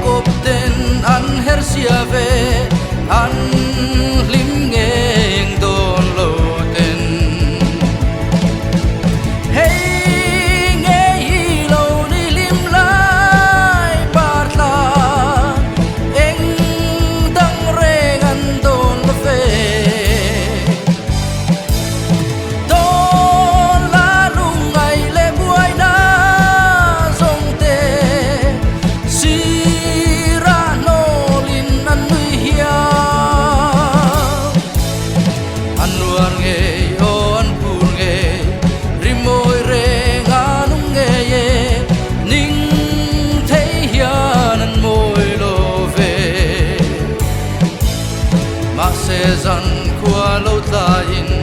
bộp tên ăn her sia về ăn lim nghe đồn lộ tên hey nghe hi lâu đi lim lại bát la anh đang reng ăn đồn lo về đồn la lung ngày lệ buai na dòng tê si ra nô lin ăn nuôi hia ăn nuôi nghe o ăn pur nghe rimoi re nganung nghe ye ning thấy hian ăn môi lo về mà sẽ dần qua lâu ta in